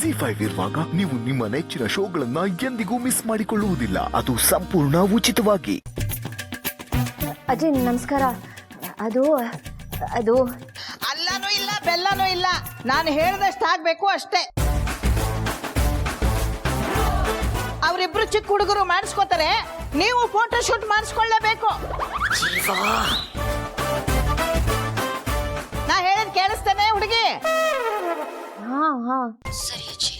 ZEE5 ಇರುವಾಗ ನೀವು ನಿಮ್ಮ ನೆಚ್ಚಿನ ಶೋಗಳನ್ನ ಎಂದಿಗೂ ಮಿಸ್ ಮಾಡಿಕೊಳ್ಳುವುದಿಲ್ಲ. ಅದು ಸಂಪೂರ್ಣ ಉಚಿತವಾಗಿ. ಅಜಯ್ ನಮಸ್ಕಾರ. ಅದು ಅದು ಅಲ್ಲನೂ ಇಲ್ಲ ಬೆಲ್ಲನೂ ಇಲ್ಲ, ನಾನು ಹೇಳ್ದಷ್ಟು ಆಗ್ಬೇಕು ಅಷ್ಟೇ. ಅವರಿಬ್ರು ಚಿಕ್ಕ ಹುಡುಗರು ಮಾಡಿಸ್ಕೋತಾರೆ, ನೀವು ಫೋಟೋ ಶೂಟ್ ಮಾಡಿಸ್ಕೊಳ್ಳೇಬೇಕು. ನಾ ಹೇಳದ್ ಕೇಳಿಸ್ತೇನೆ ಹುಡುಗಿ? ಹಾ ಸರಿ ಅಜ್ಜಿ.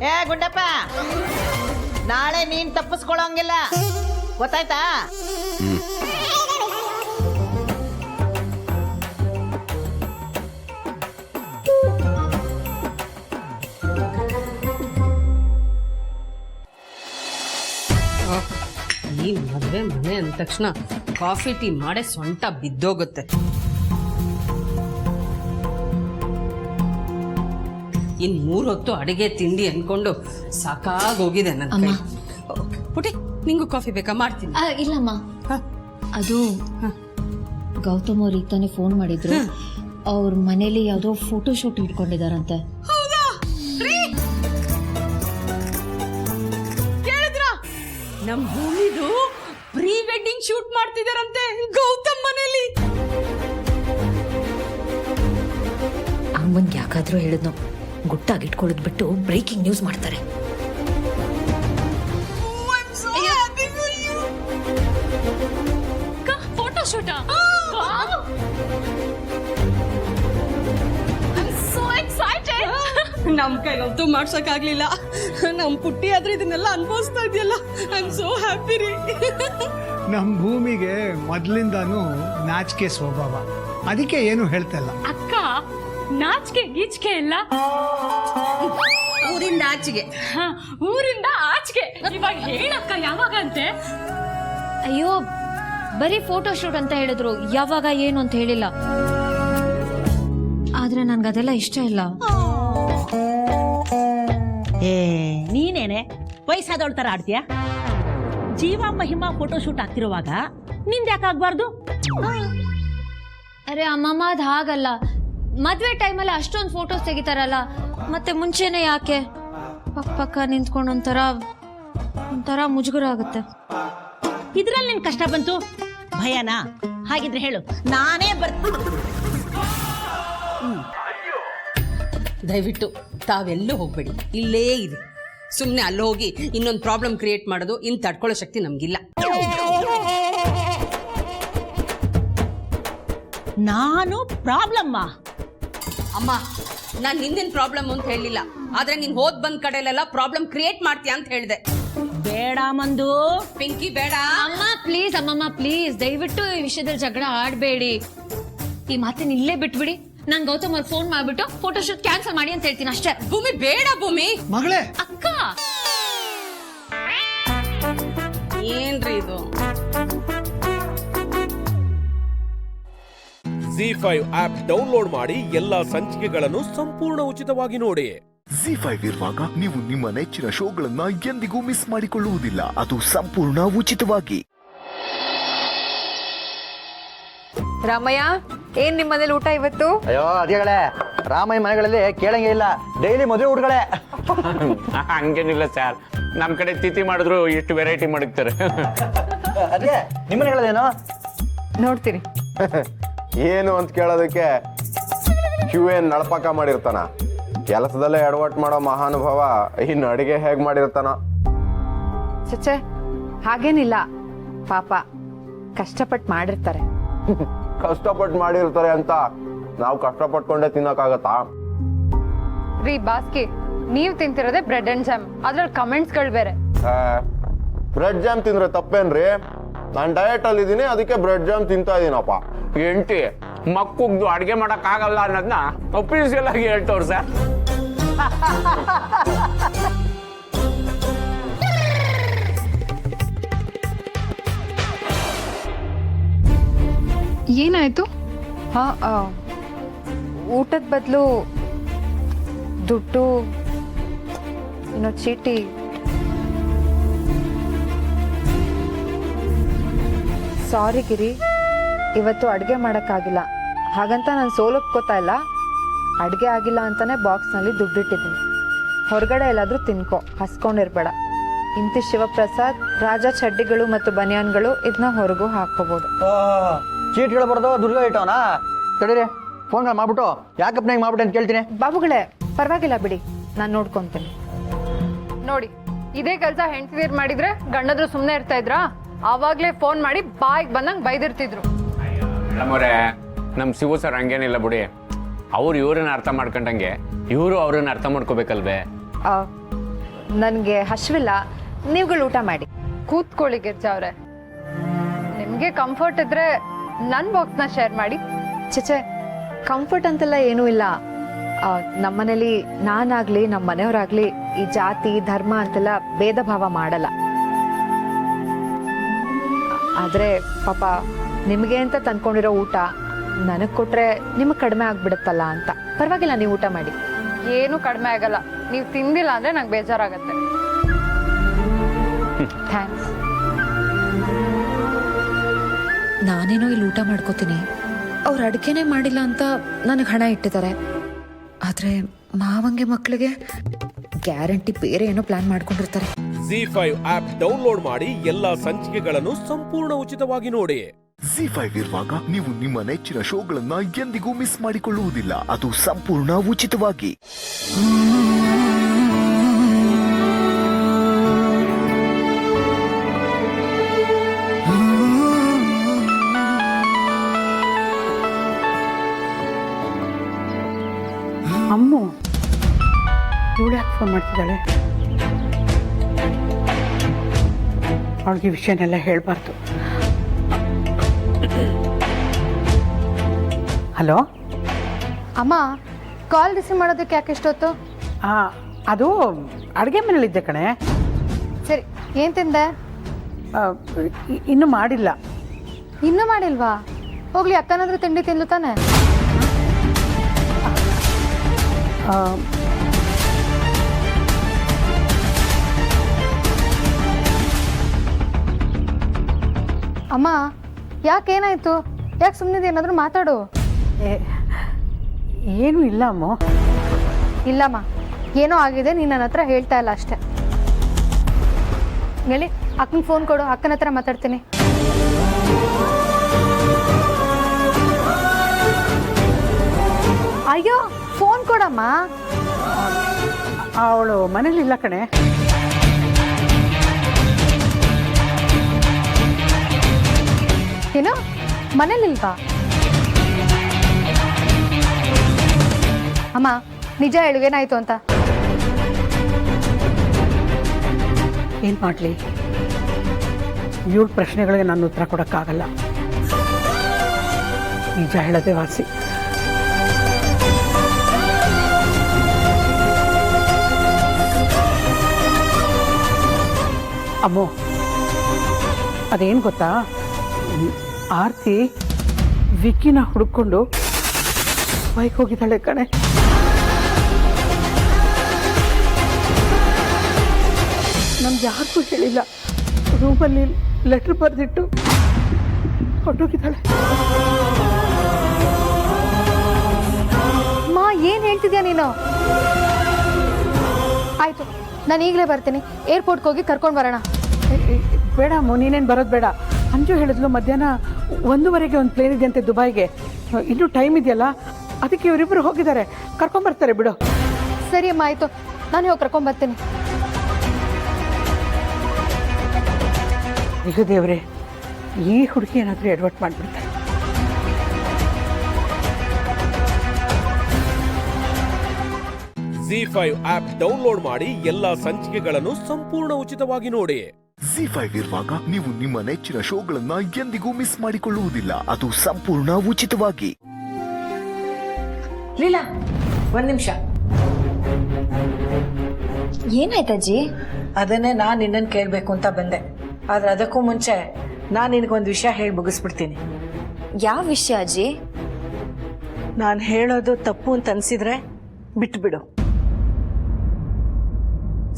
ಏ ಗುಂಡಪ್ಪ, ನಾಳೆ ನೀನ್ ತಪ್ಪಿಸ್ಕೊಳ್ಳೋಂಗಿಲ್ಲ, ಗೊತ್ತಾಯ್ತಾ? ಈ ಮದುವೆ ಮನೆ ಅಂದ ತಕ್ಷಣ ಕಾಫಿ ಟೀ ಮಾಡೇ ಸೊಂಟ ಬಿದ್ದೋಗುತ್ತೆ. ಇನ್ 3 ಹೊತ್ತು ಅಡಿಗೆ ತಿಂಡಿ ಅನ್ಕೊಂಡು ಸಾಕಾಗೋಗಿದೆ ನನ್ನ ಕೈ. ಪುಟಿ, ನಿಂಗೂ ಕಾಫಿ ಬೇಕಾ? ಮಾಡ್ತೀನಿ. ಇಲ್ಲಮ್ಮ, ಅದು ಗೌತಮ್ ಅವ್ರಿಗೆ ತಾನೇ ಫೋನ್ ಮಾಡಿದ್ರು. ಅವ್ರ ಮನೇಲಿ ಯಾವ್ದೋ ಫೋಟೋ ಶೂಟ್ ಇಟ್ಕೊಂಡಿದಾರಂತೆ. ನಮ್ ಭೂಮಿದು ಪ್ರೀ ವೆಡ್ಡಿಂಗ್ ಶೂಟ್ ಮಾಡ್ತಿದಾರಂತೆ ಗೌತಮ್ ಮನೇಲಿ. ಅಮ್ಮನ್ಗೆ ಯಾಕಾದ್ರೂ ಹೇಳಿದ್ನು, ಗುಟ್ಟಾಗಿಟ್ಕೊಳ್ಳೋದ್ ಬಿಟ್ಟು ಬ್ರೇಕಿಂಗ್ ನ್ಯೂಸ್ ಮಾಡ್ತಾರೆ. ಫೋಟೋ ಶೂಟಾ? ನಮ್ ಕೈಗಂತೂ ಮಾಡ್ಸಕ್ ಆಗ್ಲಿಲ್ಲ. ನಮ್ ಪುಟ್ಟಿ ಆದ್ರೆ ಇದನ್ನೆಲ್ಲ ಅನ್ಭವಿಸ್ತಾ ಇದೆಯಲ್ಲ. ಐ ಆಮ್ ಸೋ ಹ್ಯಾಪಿ ರೀ. ನಮ್ ಭೂಮಿಗೆ ಮೊದ್ಲಿಂದಾನು ನಾಚಿಕೆ ಸ್ವಭಾವ, ಅದಕ್ಕೆ ಏನು ಹೇಳ್ತಲ್ಲ. ಅಕ್ಕ, ನಾಚಿಕೆ ಗೀಚಿಕೆ ಇಲ್ಲ, ಊರಿಂದ ಆಚೆಗೆ, ಊರಿಂದ ಆಚೆಗೆ. ಇವಾಗ ಹೇಳಕ್ಕ ಯಾವಾಗಂತೆ? ಅಯ್ಯೋ, ಬರೀ ಫೋಟೋ ಶೂಟ್ ಅಂತ ಹೇಳಿದ್ರು, ಯಾವಾಗ ಏನು ಅಂತ ಹೇಳಿಲ್ಲ. ಆದ್ರೆ ನನ್ಗದೆಲ್ಲ ಇಷ್ಟ ಇಲ್ಲ. ಏ ನೀನೇನೆ ವಯಸ್ಸಾದವಳ ತರ ಆಡ್ತೀಯ? ಜೀವ ಮಹಿಮಾ ಫೋಟೋ ಶೂಟ್ ಆಗ್ತಿರುವಾಗ ನಿಂದ ಯಾಕಾಗ್ಬಾರ್ದು? ಅರೆ ಅಮ್ಮಮ್ಮ, ಅದ್ ಹಾಗಲ್ಲ. ಮದ್ವೆ ಟೈಮಲ್ಲಿ ಅಷ್ಟೊಂದು ಫೋಟೋಸ್ ತೆಗಿತಾರಲ್ಲ, ಮತ್ತೆ ಮುಂಚೆನೆ ಯಾಕೆ? ಪಕ್ಕ ನಿಂತ್ಕೊಂಡು ಒಂಥರ ಮುಜುಗರ ಆಗುತ್ತೆ. ಇದ್ರಲ್ಲಿ ನಿನ್ ಕಷ್ಟ ಬಂತು, ಭಯನಾ? ಹಾಗಿದ್ರೆ ಹೇಳು, ನಾನೇ ದಯವಿಟ್ಟು ತಾವೆಲ್ಲೂ ಹೋಗ್ಬೇಡಿ, ಇಲ್ಲೇ ಇದೆ. ಸುಮ್ಮನೆ ಅಲ್ಲಿ ಹೋಗಿ ಇನ್ನೊಂದು ಪ್ರಾಬ್ಲಮ್ ಕ್ರಿಯೇಟ್ ಮಾಡೋದು ಇನ್ ತಡ್ಕೊಳ್ಳೋ ಶಕ್ತಿ ನಮ್ಗಿಲ್ಲ. ನಾನು ಪ್ರಾಬ್ಲಮ್ಮ? ಅಮ್ಮ, ನಾನ್ ನಿಂದೇನ್ ಪ್ರಾಬ್ಲಮ್ ಅಂತ ಹೇಳಿಲ್ಲ, ಆದ್ರೆ ನೀನ್ ಹೋದ್ ಬಂದ್ ಕಡೆಲೆಲ್ಲ ಪ್ರಾಬ್ಲಮ್ ಕ್ರಿಯೇಟ್ ಮಾಡ್ತೀಯ ಅಂತ ಹೇಳಿದೆ. ಬೇಡ ಮಂದು. ಪಿಂಕಿ ಬೇಡ. ಅಮ್ಮ ಪ್ಲೀಸ್, ಅಮ್ಮಮ್ಮ ಪ್ಲೀಸ್, ದಯವಿಟ್ಟು ಈ ವಿಷಯದಲ್ಲಿ ಜಗಳ ಆಡ್ಬೇಡಿ. ಈ ಮಾತಿನ ಇಲ್ಲೇ ಬಿಟ್ಬಿಡಿ. ನಾನ್ ಗೌತಮ್ ಅವ್ರಿಗೆ ಫೋನ್ ಮಾಡ್ಬಿಟ್ಟು ಫೋಟೋ ಶೂಟ್ ಕ್ಯಾನ್ಸಲ್ ಮಾಡಿ ಅಂತ ಹೇಳ್ತೀನಿ ಅಷ್ಟೇ. ಭೂಮಿ ಬೇಡ. ಭೂಮಿ ಮಗಳೇ, ಅಕ್ಕ, ಏನ್ರಿ ಇದು? ZEE5 ಆಪ್ ಡೌನ್ಲೋಡ್ ಮಾಡಿ ಎಲ್ಲಾ ಸಂಚಿಕೆಗಳನ್ನು ಸಂಪೂರ್ಣ ಉಚಿತವಾಗಿ ನೋಡಿ. ZEE5 ಇರುವಾಗ ನೀವು ನಿಮ್ಮ ನೆಚ್ಚಿನ ಶೋಗಳನ್ನ ಎಂದಿಗೂ ಮಿಸ್ ಮಾಡಿಕೊಳ್ಳುವುದಿಲ್ಲ. ಅದು ಸಂಪೂರ್ಣ ಉಚಿತವಾಗಿ. ರಾಮಯ್ಯ, ಏನ್ ನಿಮ್ಮ ಮನೇಲಿ ಊಟ ಇವತ್ತು? ಅಯ್ಯೋ ಅದೇಗಳೇ, ರಾಮಯ್ಯ ಮನೆಗಳಲ್ಲಿ ಕೇಳಂಗೆ ಇಲ್ಲ, ಡೈಲಿ ಮದುವೆ ಊಟಗಳೇ. ಹಂಗೇನಿಲ್ಲ ಸರ್, ನಮ್ ಕಡೆ ತಿಥಿ ಮಾಡಿದ್ರು ಎಷ್ಟು ವೆರೈಟಿ ಮಾಡಿರ್ತಾರೆ. ಅದೇ ನಿಮ್ಮ ಮನೆಗಳೇನು ನೋಡ್ತೀನಿ. ಏನು ಅಂತ ಕೇಳೋದಕ್ಕೆ ಕ್ಯೂ ಏನ್ ನಳಪಾಕ ಮಾಡಿರ್ತಾನ? ಕೆಲಸದಲ್ಲೇ ಎಡವಟ್ ಮಾಡೋ ಮಹಾನುಭಾವ ಇನ್ನು ಅಡಿಗೆ ಹೇಗ್ ಮಾಡಿರ್ತಾನ? ಚಚ್ಚೆ, ಹಾಗೇನಿಲ್ಲ, ಪಾಪ ಕಷ್ಟಪಟ್ಟು ಮಾಡಿರ್ತಾರೆ. ಕಷ್ಟಪಟ್ಟು ಮಾಡಿರ್ತಾರೆ ಅಂತ ನಾವು ಕಷ್ಟಪಟ್ಕೊಂಡೇ ತಿನ್ನಕ್ಕಾಗತ್ತಾ? ರೀ ಬಾಸ್ಕಿ, ನೀವ್ ತಿಂತಿರೋದೇ ಬ್ರೆಡ್ ಅಂಡ್ ಜಾಮ್, ಅದ್ರಲ್ಲಿ ಕಮೆಂಟ್ಸ್ ಗಳು ಬೇರೆ. ಬ್ರೆಡ್ ಜಾಮ್ ತಿಂದ್ರೆ ತಪ್ಪೇನ್ರಿ? ನಾನು ಡಯಟ್ ಅಲ್ಲಿ ಇದೀನಿ, ಅದಕ್ಕೆ ಬ್ರೆಡ್ ಜಾಮ್ ತಿಂತಾ ಇದೀನಪ್ಪ. ಎಂಟಿ ಮಕ್ಕುಗ್ದು ಅಡ್ಗೆ ಮಾಡಕ್ ಆಗಲ್ಲ ಅನ್ನೋದನ್ನ ಅಫೀಸಿಯಲ್ ಆಗಿ ಹೇಳ್ತವ್ರು ಸರ್. ಏನಾಯ್ತು? ಊಟದ ಬದಲು ದುಡ್ಡು, ಚೀಟಿ. ಸಾರಿ ಗಿರಿ, ಇವತ್ತು ಅಡುಗೆ ಮಾಡೋಕ್ಕಾಗಿಲ್ಲ, ಹಾಗಂತ ನಾನು ಸೋಲೊಪ್ಕೋತಾ ಇಲ್ಲ. ಅಡುಗೆ ಆಗಿಲ್ಲ ಅಂತಾನೆ ಬಾಕ್ಸ್ನಲ್ಲಿ ದುಡ್ಡಿಟ್ಟಿದ್ದೀನಿ. ಹೊರಗಡೆ ಎಲ್ಲಾದರೂ ತಿನ್ಕೋ, ಹಸ್ಕೊಂಡಿರ್ಬೇಡ. ಇಂತಿ ಶಿವಪ್ರಸಾದ್, ರಾಜ ಚಡ್ಡಿಗಳು ಮತ್ತು ಬನಿಯಾನ್ಗಳು ಇದನ್ನ ಹೊರಗೂ ಹಾಕೋಬೋದು. ಚೀಟ್ಗಳು ಬರೋದು ದುರ್ಗ ಇಟ್ಟವನಾ? ತಡೀರಿ, ಫೋನ್ಗಳು ಮಾಡ್ಬಿಟ್ಟು ಯಾಕಪ್ಪ ನಂಗೆ ಮಾಡ್ಬಿಟ್ಟೆ ಅಂತ ಕೇಳ್ತೀನಿ. ಬಾಬುಗಳೇ, ಪರವಾಗಿಲ್ಲ ಬಿಡಿ, ನಾನು ನೋಡ್ಕೊತೀನಿ. ನೋಡಿ, ಇದೇ ಕೆಲಸ ಹೆಂಡತಿಯರು ಮಾಡಿದ್ರೆ ಗಂಡದ್ರು ಸುಮ್ಮನೆ ಇರ್ತಾ ಇದ್ರಾ? ಆವಾಗಲೇ ಫೋನ್ ಮಾಡಿ ಬಾಯಿಗೆ ಬಂದಂಗೆ ಬೈದಿರ್ತಿದ್ರು. ಮೇಡಮವ್ರೆ, ನಮ್ಮ ಶಿವು ಸರ್ ಹಂಗೇನಿಲ್ಲ ಬಿಡಿ. ಅವ್ರು ಇವ್ರನ್ನ ಅರ್ಥ ಮಾಡ್ಕೊಂಡಂಗೆ ಇವರು ಅವ್ರನ್ನ ಅರ್ಥ ಮಾಡ್ಕೋಬೇಕಲ್ವೇ? ನನಗೆ ಹಶ್ವಿಲ್ಲ, ನೀವುಗಳು ಊಟ ಮಾಡಿ. ಕೂತ್ಕೊಳ್ಳಿ ಗಿರ್ಜಾ ಅವರೇ. ನಿಮಗೆ ಕಂಫರ್ಟ್ ಇದ್ರೆ ನನ್ನ ಬಾಕ್ಸ್ನ ಶೇರ್ ಮಾಡಿ. ಚೇಚೆ, ಕಂಫರ್ಟ್ ಅಂತೆಲ್ಲ ಏನೂ ಇಲ್ಲ. ನಮ್ಮನೇಲಿ ನಾನಾಗ್ಲಿ ನಮ್ಮ ಮನೆಯವರಾಗ್ಲಿ ಈ ಜಾತಿ ಧರ್ಮ ಅಂತೆಲ್ಲ ಭೇದ ಭಾವ ಮಾಡಲ್ಲ. ಆದರೆ ಪಾಪ ನಿಮಗೆ ಅಂತ ತಂದ್ಕೊಂಡಿರೋ ಊಟ ನನಗೆ ಕೊಟ್ರೆ ನಿಮಗೆ ಕಡಿಮೆ ಆಗ್ಬಿಡುತ್ತಲ್ಲ ಅಂತ. ಪರವಾಗಿಲ್ಲ, ನೀವು ಊಟ ಮಾಡಿ. ಏನು ಕಡಿಮೆ ಆಗಲ್ಲ. ನೀವು ತಿಂದಿಲ್ಲ ಅಂದ್ರೆ ನಂಗೆ ಬೇಜಾರಾಗತ್ತೆ. ಥ್ಯಾಂಕ್ಸ್. ನಾನೇನೋ ಇಲ್ಲಿ ಊಟ ಮಾಡ್ಕೋತೀನಿ, ಅವ್ರು ಅಡುಗೆನೇ ಮಾಡಿಲ್ಲ ಅಂತ ನನಗೆ ಹಣ ಇಟ್ಟಿದ್ದಾರೆ. ಆದರೆ ಮಾವಂಗೆ ಮಕ್ಕಳಿಗೆ ಗ್ಯಾರಂಟಿ ಬೇರೆ ಏನೋ ಪ್ಲಾನ್ ಮಾಡ್ಕೊಂಡಿರ್ತಾರೆ. ZEE5 ಆಪ್ ಡೌನ್ಲೋಡ್ ಮಾಡಿ ಎಲ್ಲಾ ಸಂಚಿಕೆಗಳನ್ನು ಸಂಪೂರ್ಣ ಉಚಿತವಾಗಿ ನೋಡಿ. ZEE5 ಇರುವಾಗ ನೀವು ನಿಮ್ಮ ನೆಚ್ಚಿನ ಶೋಗಳನ್ನ ಎಂದಿಗೂ ಮಿಸ್ ಮಾಡಿಕೊಳ್ಳುವುದಿಲ್ಲ. ಅದು ಸಂಪೂರ್ಣ ಉಚಿತವಾಗಿ. ಅಮ್ಮು ಇವಳು ಯಾಕೆ ಫೋನ್ ಮಾಡ್ತಿದ್ದಾಳೆ? ಅವಳಿಗೆ ವಿಷಯನೆಲ್ಲ ಹೇಳಬಾರ್ದು. ಹಲೋ ಅಮ್ಮ, ಕಾಲ್ ರಿಸೀವ್ ಮಾಡೋದಕ್ಕೆ ಯಾಕೆ ಇಷ್ಟೊತ್ತು? ಅದು ಅಡುಗೆ ಮನೇಲಿದ್ದೆ ಕಣೆ. ಸರಿ, ಏನು ತಿಂದೆ? ಇನ್ನೂ ಮಾಡಿಲ್ಲ. ಇನ್ನೂ ಮಾಡಿಲ್ವಾ? ಹೋಗ್ಲಿ, ಅಕ್ಕನಾದ್ರೂ ತಿಂಡಿ ತಿಂದು ತಾನೆ. ಅಮ್ಮ, ಯಾಕೇನಾಯ್ತು? ಯಾಕೆ ಸುಮ್ಮನೆ ಏನಾದರೂ ಮಾತಾಡು. ಏನೂ ಇಲ್ಲ ಅಮ್ಮ. ಇಲ್ಲಮ್ಮ, ಏನೋ ಆಗಿದೆ, ನೀನು ನನ್ನ ಹತ್ರ ಹೇಳ್ತಾ ಇಲ್ಲ ಅಷ್ಟೇ. ಹೇಳಿ, ಅಕ್ಕನ ಫೋನ್ ಕೊಡು, ಅಕ್ಕನ ಹತ್ರ ಮಾತಾಡ್ತೀನಿ. ಅಯ್ಯೋ, ಫೋನ್ ಕೊಡಮ್ಮ. ಅವಳು ಮನೇಲಿಲ್ಲ ಕಣೆ. ಏನು, ಮನೇಲಿಲ್ವಾ? ಅಮ್ಮ, ನಿಜ ಹೇಳು, ಏನಾಯ್ತು ಅಂತ. ಏನು ಮಾಡಲಿ, ಇವಳ ಪ್ರಶ್ನೆಗಳಿಗೆ ನಾನು ಉತ್ತರ ಕೊಡೋಕ್ಕಾಗಲ್ಲ. ನಿಜ ಹೇಳದೆ ವಾಸಿ. ಅಮ್ಮೋ, ಅದೇನು ಗೊತ್ತಾ, ಆರ್ತಿ ವಿಕ್ಕಿನ ಹುಡುಕೊಂಡು ಬೈಕ್ ಹೋಗಿದ್ದಾಳೆ ಕಣೆ. ನಮ್ಗೆ ಯಾರಿಗೂ ಹೇಳಿಲ್ಲ. ರೂಮಲ್ಲಿ ಲೆಟ್ರ್ ಬರೆದಿಟ್ಟು ಹೊರಟೋಗಿದ್ದಾಳೆ. ಮಾ, ಏನು ಹೇಳ್ತಿದ್ಯಾ ನೀನು? ಆಯ್ತು, ನಾನು ಈಗಲೇ ಬರ್ತೀನಿ. ಏರ್ಪೋರ್ಟ್ಗೆ ಹೋಗಿ ಕರ್ಕೊಂಡು ಬರೋಣ. ಬೇಡ ಅಮ್ಮ, ನೀನೇನು ಬರೋದು ಬೇಡ. ಅಂಜು ಹೇಳಿದ್ಲು ಮಧ್ಯಾಹ್ನ 1:15 ಒಂದು ಪ್ಲೇನ್ ಇದೆಯಂತೆ ದುಬೈಗೆ. ಇನ್ನೂ ಟೈಮ್ ಇದೆಯಲ್ಲ, ಅದಕ್ಕೆ ಇವರಿಬ್ಬರು ಹೋಗಿದ್ದಾರೆ. ಕರ್ಕೊಂಬರ್ತಾರೆ ಬಿಡು. ಸರಿ ಅಮ್ಮ, ಆಯಿತು, ನಾನು ಹೋಗಿ ಕರ್ಕೊಂಬರ್ತೀನಿ. ಈಗ ದೇವ್ರೆ, ಈ ಹುಡುಗಿ ಏನಾದರೂ ಎಡವಟ್ ಮಾಡಿಬಿಡ್ತಾರೆ. ZEE5 ಆಪ್ ಡೌನ್ಲೋಡ್ ಮಾಡಿ ಎಲ್ಲಾ ಸಂಚಿಕೆಗಳನ್ನು ಸಂಪೂರ್ಣ ಉಚಿತವಾಗಿ ನೋಡಿ. ZEE5 ಇರುವಾಗ ನೀವು ನಿಮ್ಮ ನೆಚ್ಚಿನ ಶೋಗಳನ್ನ ಎಂದಿಗೂ ಮಿಸ್ ಮಾಡಿಕೊಳ್ಳುವುದಿಲ್ಲ. ಅದು ಸಂಪೂರ್ಣ ಉಚಿತವಾಗಿ. ಲೀಲಾ, ಒಂದ್ ನಿಮಿಷ. ಏನಾಯ್ತಜ್ಜಿ? ಅದನ್ನೇ ನಾನು ನಿನ್ನನ್ನು ಕೇಳಬೇಕು ಅಂತ ಬಂದೆ. ಆದ್ರೆ ಅದಕ್ಕೂ ಮುಂಚೆ ನಾನು ನಿನಗೊಂದು ವಿಷಯ ಹೇಳಿ ಮುಗಿಸ್ಬಿಡ್ತೀನಿ. ಯಾವ ವಿಷಯ ಅಜ್ಜಿ? ನಾನು ಹೇಳೋದು ತಪ್ಪು ಅಂತ ಅನ್ಸಿದ್ರೆ ಬಿಟ್ಬಿಡು,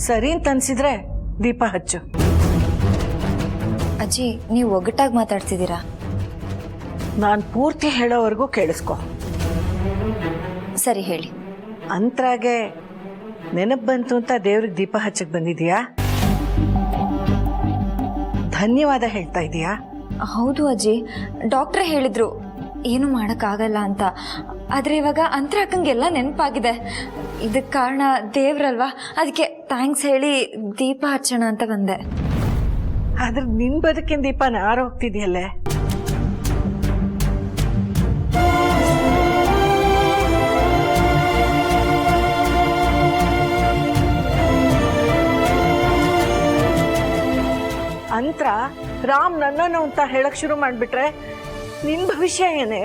ಸರಿ ಅಂತ ಅನ್ಸಿದ್ರೆ ದೀಪ ಹಚ್ಚು. ಅಜ್ಜಿ, ನೀವು ಒಗ್ಗಟ್ಟಾಗಿ ಮಾತಾಡ್ತಿದ್ದೀರಾ? ನಾನು ಪೂರ್ತಿ ಹೇಳೋವರೆಗೂ ಕೇಳಿಸ್ಕೊ. ಸರಿ ಹೇಳಿ. ಅಂತರಾಗೆ ನೆನಪು ಬಂತು ಅಂತ ದೇವ್ರಿಗೆ ದೀಪ ಹಚ್ಚಕ್ಕೆ ಬಂದಿದೀಯಾ? ಧನ್ಯವಾದ ಹೇಳ್ತಾ ಇದೀಯಾ? ಹೌದು ಅಜ್ಜಿ, ಡಾಕ್ಟ್ರೇ ಹೇಳಿದ್ರು ಏನು ಮಾಡೋಕ್ಕಾಗಲ್ಲ ಅಂತ. ಆದರೆ ಇವಾಗ ಅಂತರ ಅಕ್ಕಂಗೆಲ್ಲ ನೆನಪಾಗಿದೆ. ಇದಕ್ಕೆ ಕಾರಣ ದೇವ್ರಲ್ವಾ, ಅದಕ್ಕೆ ಥ್ಯಾಂಕ್ಸ್ ಹೇಳಿ ದೀಪ ಹಚ್ಚೋಣ ಅಂತ ಬಂದೆ. ಆದ್ರೆ ನಿನ್ನ ಬದುಕಿನ ದೀಪನ ಆರು ಹೋಗ್ತಿದೆಯಲ್ಲೇ. ಅಂತರ ರಾಮ್ ನನ್ನನು ಅಂತ ಹೇಳಕ್ ಶುರು ಮಾಡ್ಬಿಟ್ರೆ ನಿನ್ ಭವಿಷ್ಯ ಏನೇ?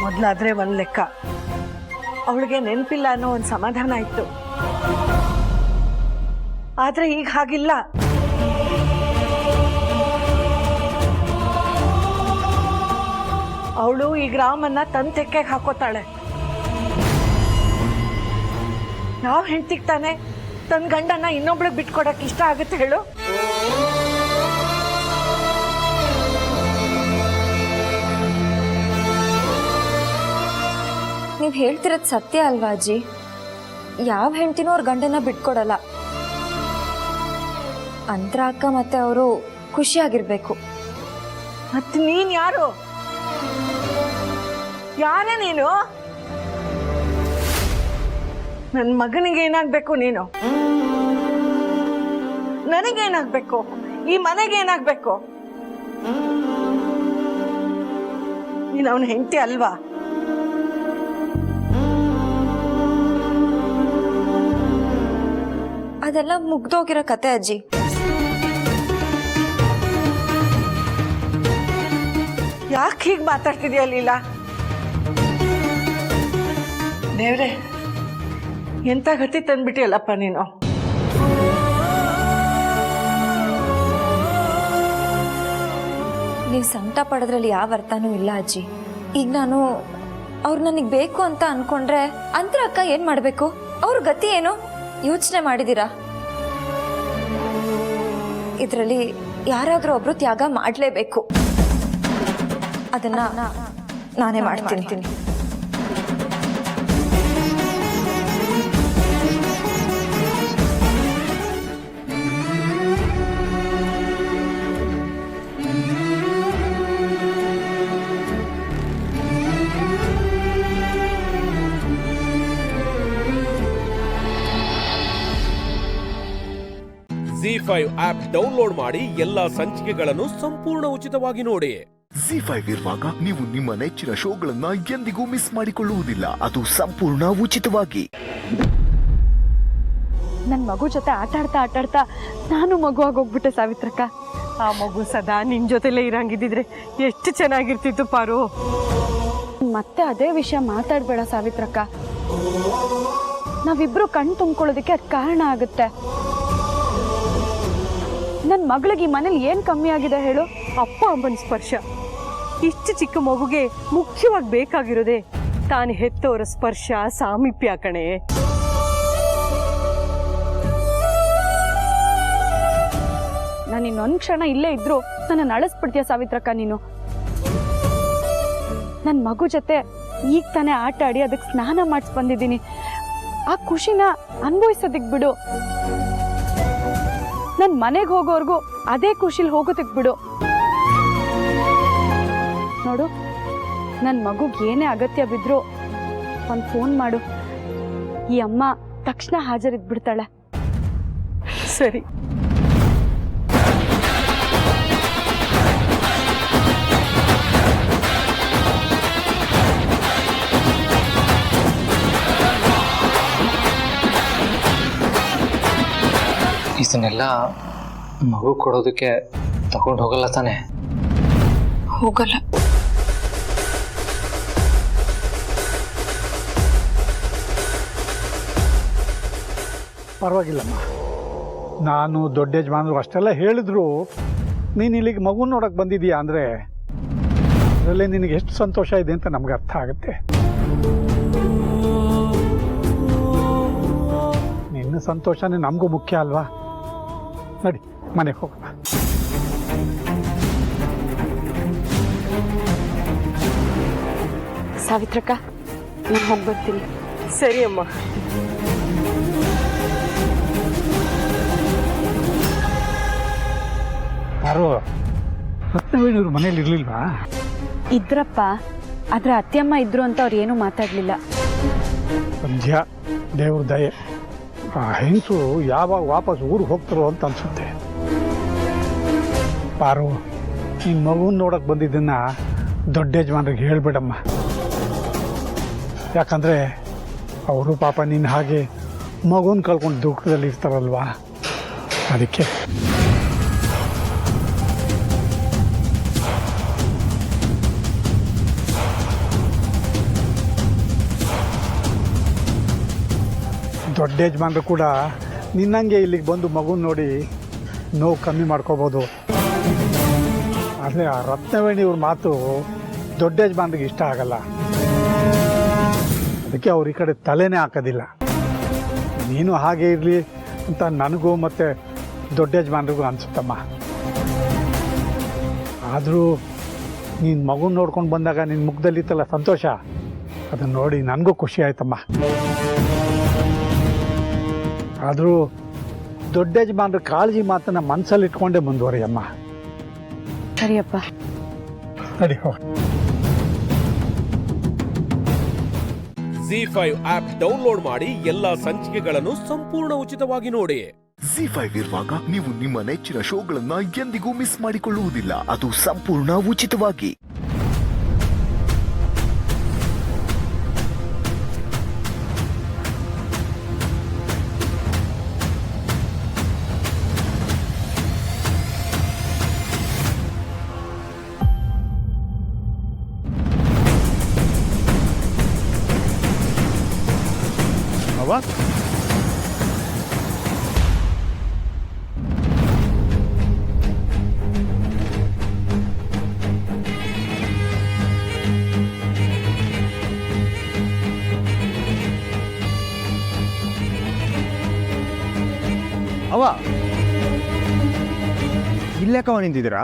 ಮೊದ್ಲಾದ್ರೆ ಒಂದ್ ಲೆಕ್ಕ, ಅವಳಿಗೆ ನೆನಪಿಲ್ಲ ಅನ್ನೋ ಒಂದು ಸಮಾಧಾನ ಇತ್ತು. ಆದ್ರೆ ಈಗ ಹಾಗಿಲ್ಲ. ಅವಳು ಈಗ ರಾಮನ್ನ ತನ್ನ ತೆಕ್ಕೆಗೆ ಹಾಕೋತಾಳೆ. ಯಾವ ಹೆಂಡ್ತಿಗ್ ತಾನೆ ತನ್ನ ಗಂಡನ ಇನ್ನೊಬ್ಳಿಗೆ ಬಿಟ್ಕೊಡಕ್ ಇಷ್ಟ ಆಗುತ್ತೆ ಹೇಳು? ನೀವು ಹೇಳ್ತಿರೋದು ಸತ್ಯ ಅಲ್ವಾ ಅಜ್ಜಿ? ಯಾವ ಹೆಂಡ್ತಿನೂ ಅವ್ರ ಗಂಡನ ಬಿಟ್ಕೊಡಲ್ಲ. ಅಂತರ ಅಕ್ಕ ಮತ್ತೆ ಅವರು ಖುಷಿಯಾಗಿರ್ಬೇಕು. ಮತ್ತೆ ನೀನ್ ಯಾರು? ಯಾರೇ ನೀನು? ನನ್ನ ಮಗನಿಗೆ ಏನಾಗ್ಬೇಕು ನೀನು? ನನಗೇನಾಗ್ಬೇಕು? ಈ ಮನೆಗೆ ಏನಾಗ್ಬೇಕು? ನೀನು ಅವನ ಹೆಂಡತಿ ಅಲ್ವಾ? ಅದೆಲ್ಲ ಮುಗ್ದೋಗಿರೋ ಕತೆ ಅಜ್ಜಿ. ಯಾಕೆ ಹೀಗೆ ಮಾತಾಡ್ತಿದ್ಯಾ ಲೀಲಾ? ದೇವ್ರೆ, ಎಂತ ಗತಿ ತಂದ್ಬಿಟ್ಟಿಯಲ್ಲಪ್ಪ ನೀನು. ನೀವು ಸಂಕಟ ಪಡೋದ್ರಲ್ಲಿ ಯಾವ ಅರ್ಥನೂ ಇಲ್ಲ ಅಜ್ಜಿ. ಈಗ ನಾನು ಅವ್ರು ನನಗೆ ಬೇಕು ಅಂತ ಅನ್ಕೊಂಡ್ರೆ ಅಂತರ ಅಕ್ಕ ಏನ್ ಮಾಡ್ಬೇಕು? ಅವ್ರ ಗತಿ ಏನು ಯೋಚನೆ ಮಾಡಿದೀರಾ? ಇದರಲ್ಲಿ ಯಾರಾದ್ರೂ ಒಬ್ರು ತ್ಯಾಗ ಮಾಡಲೇಬೇಕು. ಅದನ್ನ ನಾನೇ ಮಾಡ್ತೀನಿ. ZEE5 ಆಪ್ ಡೌನ್ಲೋಡ್ ಮಾಡಿ ಎಲ್ಲಾ ಸಂಚಿಕೆಗಳನ್ನು ಸಂಪೂರ್ಣ ಉಚಿತವಾಗಿ ನೋಡಿ. ZEE5 ಇರುವಾಗ ನೀವು ನಿಮ್ಮ ನೆಚ್ಚಿನ ಶೋಗಳನ್ನ ಎಂದಿಗೂ ಮಿಸ್ ಮಾಡಿಕೊಳ್ಳುವುದಿಲ್ಲ. ಅದು ಸಂಪೂರ್ಣ ಉಚಿತವಾಗಿ. ನನ್ನ ಮಗು ಜೊತೆ ಆಟಾಡ್ತಾ ನಾನು ಮಗುವಾಗಿ ಹೋಗ್ಬಿಟ್ಟೆ ಸಾವಿತ್ರಕ್ಕ. ಆ ಮಗು ಸದಾ ನಿನ್ ಜೊತೆಲೇ ಇರಂಗಿದ್ದಿದ್ರೆ ಎಷ್ಟು ಚೆನ್ನಾಗಿರ್ತಿತ್ತು ಪಾರು. ಮತ್ತೆ ಅದೇ ವಿಷಯ ಮಾತಾಡ್ಬೇಡ ಸಾವಿತ್ರಕ್ಕ. ನಾವಿಬ್ರು ಕಣ್ ತುಂಬ್ಕೊಳ್ಳೋದಕ್ಕೆ ಅದು ಕಾರಣ ಆಗುತ್ತೆ. ನನ್ನ ಮಗಳಿಗೆ ಈ ಮನೇಲಿ ಏನು ಕಮ್ಮಿ ಆಗಿದೆ ಹೇಳು? ಅಪ್ಪ ಅಮ್ಮನ ಸ್ಪರ್ಶ. ಇಷ್ಟು ಚಿಕ್ಕ ಮಗುಗೆ ಮುಖ್ಯವಾಗಿ ಬೇಕಾಗಿರೋದೆ ತಾನು ಹೆತ್ತವರ ಸ್ಪರ್ಶ, ಸಾಮೀಪ್ಯ ಕಣೆ. ನಾನು ಇನ್ನೊಂದು ಕ್ಷಣ ಇಲ್ಲೇ ಇದ್ರು ನನ್ನ ಅಳಿಸ್ಬಿಡ್ತೀಯ ಸಾವಿತ್ರಕ್ಕ ನೀನು. ನನ್ನ ಮಗು ಜೊತೆ ಈಗ ತಾನೇ ಆಟ ಆಡಿ ಅದಕ್ಕೆ ಸ್ನಾನ ಮಾಡಿಸಿ ಬಂದಿದ್ದೀನಿ. ಆ ಖುಷಿನ ಅನುಭವಿಸೋದಕ್ಕೆ ಬಿಡು. ನನ್ನ ಮನೆಗೆ ಹೋಗೋವರೆಗೂ ಅದೇ ಖುಷಿಲಿ ಹೋಗೋದಕ್ಕೆ ಬಿಡು. ನೋಡು, ನನ್ನ ಮಗುಗೆ ಏನೇ ಅಗತ್ಯ ಬಿದ್ದರೂ ಒಂದು ಫೋನ್ ಮಾಡು. ಈ ಅಮ್ಮ ತಕ್ಷಣ ಹಾಜರಿದ್ಬಿಡ್ತಾಳೆ. ಸರಿ. ಇದನ್ನೆಲ್ಲ ಮಗು ಕೊಡೋದಕ್ಕೆ ತಗೊಂಡು ಹೋಗಲ್ಲ ತಾನೆ? ಹೋಗಲ್ಲ. ಪರವಾಗಿಲ್ಲಮ್ಮ, ನಾನು ದೊಡ್ಡ ಯಜಮಾನರು ಅಷ್ಟೆಲ್ಲ ಹೇಳಿದ್ರು ನೀನು ಇಲ್ಲಿಗೆ ಮಗು ನೋಡೋಕೆ ಬಂದಿದ್ದೀಯಾ ಅಂದರೆ ಅದರಲ್ಲೇ ನಿನಗೆ ಎಷ್ಟು ಸಂತೋಷ ಇದೆ ಅಂತ ನಮ್ಗೆ ಅರ್ಥ ಆಗುತ್ತೆ. ನಿನ್ನ ಸಂತೋಷನೇ ನಮಗೂ ಮುಖ್ಯ ಅಲ್ವಾ? ನಡಿ ಮನೆಗೆ ಹೋಗೋಣ. ಸಾವಿತ್ರಕ್ಕ ನಾನು ಹೋಗಿ ಬರ್ತೀನಿ. ಸರಿ ಅಮ್ಮ. ಯಾರು ರತ್ನವೇಣಿಯವ್ರ ಮನೇಲಿ ಇರ್ಲಿಲ್ವಾ? ಇದ್ರಪ್ಪ, ಆದ್ರೆ ಅತ್ತೆಯಮ್ಮ ಇದ್ರು ಅಂತ ಅವ್ರು ಏನೂ ಮಾತಾಡಲಿಲ್ಲ. ಸಂಧ್ಯಾ, ದೇವ್ರ ದಯೆ, ಆ ಹೆಂಗಸು ಯಾವಾಗ ವಾಪಸ್ ಊರಿಗೆ ಹೋಗ್ತಾರೋ ಅಂತ ಅನ್ಸುತ್ತೆ. ಪಾರು, ನಿನ್ನ ಮಗುನ ನೋಡಕ್ಕೆ ಬಂದಿದ್ದನ್ನ ದೊಡ್ಡ ಯಜಮಾನ್ರಿಗೆ ಹೇಳ್ಬೇಡಮ್ಮ. ಯಾಕಂದರೆ ಅವರು ಪಾಪ ನಿನ್ನ ಹಾಗೆ ಮಗುನ ಕಳ್ಕೊಂಡು ದುಃಖದಲ್ಲಿ ಇರ್ತಾರಲ್ವಾ, ಅದಕ್ಕೆ. ದೊಡ್ಡ ಯಜಮಾನ್ರು ಕೂಡ ನಿನ್ನಂಗೆ ಇಲ್ಲಿಗೆ ಬಂದು ಮಗುನ ನೋಡಿ ನೋವು ಕಮ್ಮಿ ಮಾಡ್ಕೋಬೋದು. ಆದರೆ ಆ ರತ್ನವೇಣಿಯವ್ರ ಮಾತು ದೊಡ್ಡ ಯಜಮಾನ್ರಿಗೆ ಇಷ್ಟ ಆಗಲ್ಲ. ಅದಕ್ಕೆ ಅವ್ರ ಈ ಕಡೆ ತಲೆನೇ ಹಾಕೋದಿಲ್ಲ. ನೀನು ಹಾಗೆ ಇರಲಿ ಅಂತ ನನಗೂ ಮತ್ತು ದೊಡ್ಡ ಯಜಮಾನ್ರಿಗೂ ಅನಿಸುತ್ತಮ್ಮ. ಆದರೂ ನೀನು ಮಗುನ ನೋಡ್ಕೊಂಡು ಬಂದಾಗ ನಿನ್ನ ಮುಖದಲ್ಲಿತ್ತಲ್ಲ ಸಂತೋಷ, ಅದನ್ನು ನೋಡಿ ನನಗೂ ಖುಷಿ ಆಯ್ತಮ್ಮ. ಆದರೂ ದೊಡ್ಡ ಯಜಮಾನ್ರ ಕಾಳಜಿ ಮಾತನ್ನ ಮನಸ್ಸಲ್ಲಿ ಇಟ್ಕೊಂಡೇ ಮುಂದುವರಿಯಮ್ಮ. ಸರಿಯಪ್ಪ. ಸರಿ, ಹೋಗಿ. ZEE5 ಆಪ್ ಡೌನ್ಲೋಡ್ ಮಾಡಿ ಎಲ್ಲಾ ಸಂಚಿಕೆಗಳನ್ನು ಸಂಪೂರ್ಣ ಉಚಿತವಾಗಿ ನೋಡಿ. ZEE5 ಇರುವಾಗ ನೀವು ನಿಮ್ಮ ನೆಚ್ಚಿನ ಶೋಗಳನ್ನ ಎಂದಿಗೂ ಮಿಸ್ ಮಾಡಿಕೊಳ್ಳುವುದಿಲ್ಲ. ಅದು ಸಂಪೂರ್ಣ ಉಚಿತವಾಗಿ. ಅವ ಇಲ್ಲೇಕವ ನಿಂತಿದ್ದೀರಾ?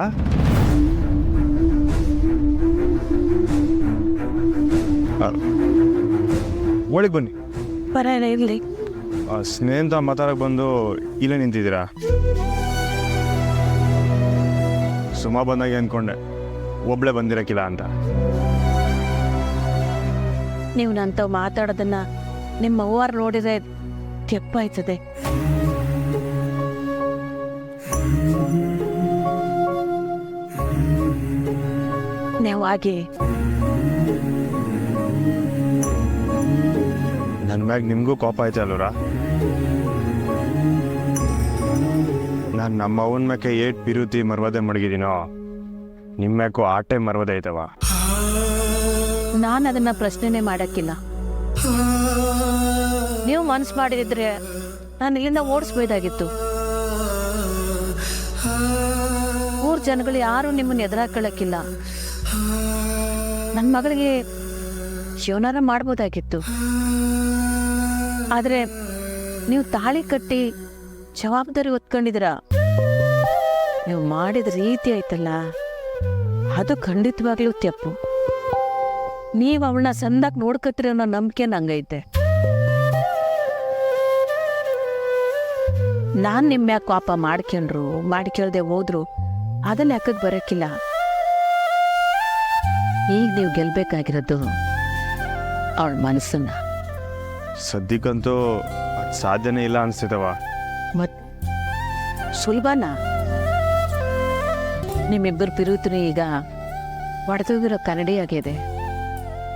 ಒಳಗೆ ಬನ್ನಿ. ಪರವಾಗಿಲ್ಲ, ಇರಲಿ. ಸ್ನೇಹಿತ ಮಾತಾಡಕ್ಕೆ ಬಂದು ಇಲ್ಲೇ ನಿಂತಿದ್ದೀರಾ? ಸುಮಾ ಬಂದಾಗ ಅಂದ್ಕೊಂಡೆ ಒಬ್ಳೆ ಬಂದಿರಕ್ಕಿಲ್ಲ ಅಂತ. ನೀವು ನಂತವ್ ಮಾತಾಡೋದನ್ನ ನಿಮ್ಮ ಅವ್ವಾರು ನೋಡಿದ್ರೆ ತೆಪ್ಪಾಯ್ತದೆ. ನೀವಾಗಿ ನನ್ನ ಮ್ಯಾಗ ನಿಮಗೂ ಕೋಪ ಐತೆ ಅಲ್ವರ? ನಾನು ನಮ್ಮ ಅವನ ಮ್ಯಾಕೆ ಏಟ್ ಬಿರುತಿ ಮರ್ವದೆ ಮಡಗಿದ್ದೀನೋ, ನಿಮ್ಮ ಮ್ಯಾಕು ಆಟೆ ಮರ್ವದೆ ಐತವ. ನಾನು ಅದನ್ನ ಪ್ರಶ್ನೆನೇ ಮಾಡಕ್ಕಿಲ್ಲ. ನೀವು ಮನ್ಸು ಮಾಡಿದ್ರೆ ನಾನು ಇಲ್ಲಿಂದ ಓಡಿಸ್ಬೋದಾಗಿತ್ತು. ಊರ್ ಜನಗಳು ಯಾರು ನಿಮ್ಮನ್ನ ಎದುರಾಕೊಳ್ಳಕ್ಕಿಲ್ಲ. ನನ್ನ ಮಗಳಿಗೆ ಜೀವನಾರ ಮಾಡ್ಬೋದಾಗಿತ್ತು. ಆದ್ರೆ ನೀವು ತಾಳಿ ಕಟ್ಟಿ ಜವಾಬ್ದಾರಿ ಹೊತ್ಕೊಂಡಿದ್ದೀರ. ನೀವು ಮಾಡಿದ ರೀತಿ ಆಯ್ತಲ್ಲ, ಅದು ಖಂಡಿತವಾಗ್ಲೂ ತಪ್ಪು. ನೀವು ಅವಳನ್ನ ಸಂದಾಗಿ ನೋಡ್ಕತ್ತೀರ ಅನ್ನೋ ನಂಬಿಕೆ ನಂಗೈತೆ. ನಾನು ನಿಮ್ಮ ಮ್ಯಾಗ ಕೋಪ ಮಾಡ್ಕೊಳ್ದೆ ಹೋದ್ರು ಅದನ್ನ ಲೆಕ್ಕಕ್ಕೆ ಬರೋಕ್ಕಿಲ್ಲ. ಈಗ ನೀವು ಗೆಲ್ಬೇಕಾಗಿರೋದು ಅವಳ ಮನಸ್ಸನ್ನ. ಸದ್ಯಕ್ಕಂತೂ ಅದು ಸಾಧ್ಯನೇ ಇಲ್ಲ ಅನಿಸ್ತೈತವ. ಮತ್ ಸುಲಭನಾ? ನಿಮ್ಮಿಬ್ಬರು ಪಿರುತ್ರಿ ಈಗ ಒಡೆದೋಗಿರೋ ಕನ್ನಡಿ ಆಗಿದೆ.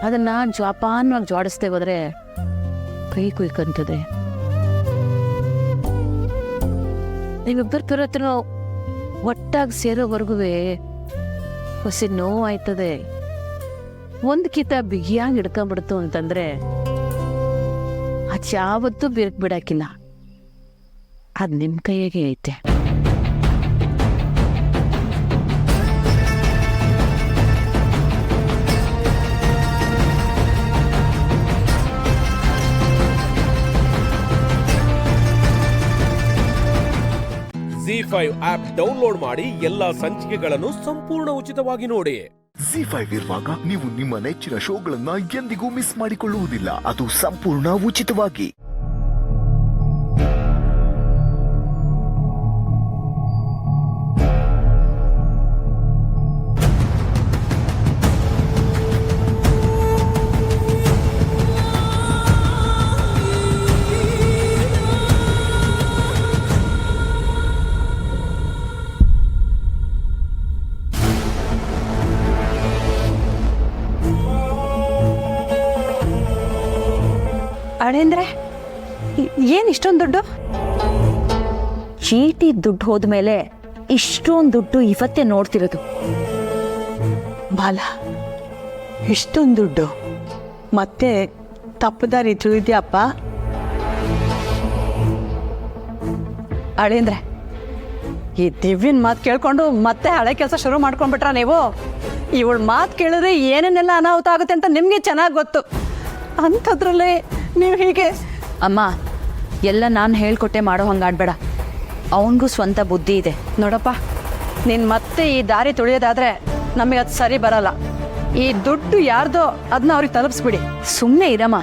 ಅದನ್ನ ಜೋಪಾನವಾಗಿ ಜೋಡಿಸ್ದೆ ಹೋದ್ರೆ ಕೈ ಕುಯ್ಕಂತದೆ. ನಿಮ್ಮಿಬ್ಬರು ಪಿರುತ್ರು ಒಟ್ಟಾಗಿ ಸೇರೋವರೆಗೂ ಹೊಸ ನೋವು ಆಯ್ತದೆ. ಒಂದು ಕಿತ ಬಿಗಿಯಾಗಿ ಹಿಡ್ಕೊಂಡ್ಬಿಡ್ತು ಅಂತಂದ್ರೆ ಅದು ಯಾವತ್ತೂ ಬಿರುಕು ಬಿಡಕ್ಕಿಲ್ಲ. ಅದು ನಿಮ್ಮ ಕೈಯಾಗೆ ಐತೆ. ZEE5 ಆಪ್ ಡೌನ್ಲೋಡ್ ಮಾಡಿ ಎಲ್ಲಾ ಸಂಚಿಕೆಗಳನ್ನು ಸಂಪೂರ್ಣ ಉಚಿತವಾಗಿ ನೋಡಿ. Z5 ಇರುವಾಗ ನೀವು ನಿಮ್ಮ ನೆಚ್ಚಿನ ಶೋಗಳನ್ನ ಎಂದಿಗೂ ಮಿಸ್ ಮಾಡಿಕೊಳ್ಳುವುದಿಲ್ಲ. ಅದು ಸಂಪೂರ್ಣ ಉಚಿತವಾಗಿ. ಅಳೇಂದ್ರೆ ಏನು ಇಷ್ಟೊಂದು ದುಡ್ಡು? ಚೀಟಿ ದುಡ್ಡು ಹೋದ್ಮೇಲೆ ಇಷ್ಟೊಂದು ದುಡ್ಡು ಇವತ್ತೇ ನೋಡ್ತಿರೋದು. ಬಾಲ, ಇಷ್ಟೊಂದು ದುಡ್ಡು ಮತ್ತೆ ತಪ್ಪದಾರಿ ತಿಳಿದ್ಯಪ್ಪ. ಅಳೇಂದ್ರೆ, ಈ ದಿವ್ಯನ ಮಾತು ಕೇಳ್ಕೊಂಡು ಮತ್ತೆ ಹಳೆ ಕೆಲಸ ಶುರು ಮಾಡ್ಕೊಂಡ್ಬಿಟ್ರ ನೀವು? ಇವಳ ಮಾತು ಕೇಳಿದ್ರೆ ಏನೇನೆಲ್ಲ ಅನಾಹುತ ಆಗುತ್ತೆ ಅಂತ ನಿಮಗೆ ಚೆನ್ನಾಗಿ ಗೊತ್ತು. ಅಂಥದ್ರಲ್ಲೇ ನೀವು ಹೀಗೆ. ಅಮ್ಮ, ಎಲ್ಲ ನಾನು ಹೇಳ್ಕೊಟ್ಟೆ ಮಾಡೋ ಹಂಗೆ ಆಡ್ಬೇಡ. ಅವನಿಗೂ ಸ್ವಂತ ಬುದ್ಧಿ ಇದೆ. ನೋಡಪ್ಪ, ನೀನು ಮತ್ತೆ ಈ ದಾರಿ ತುಳಿಯೋದಾದ್ರೆ ನಮಗೆ ಅದು ಸರಿ ಬರಲ್ಲ. ಈ ದುಡ್ಡು ಯಾರ್ದೋ ಅದನ್ನ ಅವ್ರಿಗೆ ತಲುಪಿಸ್ಬಿಡಿ. ಸುಮ್ಮನೆ ಇರಮ್ಮ.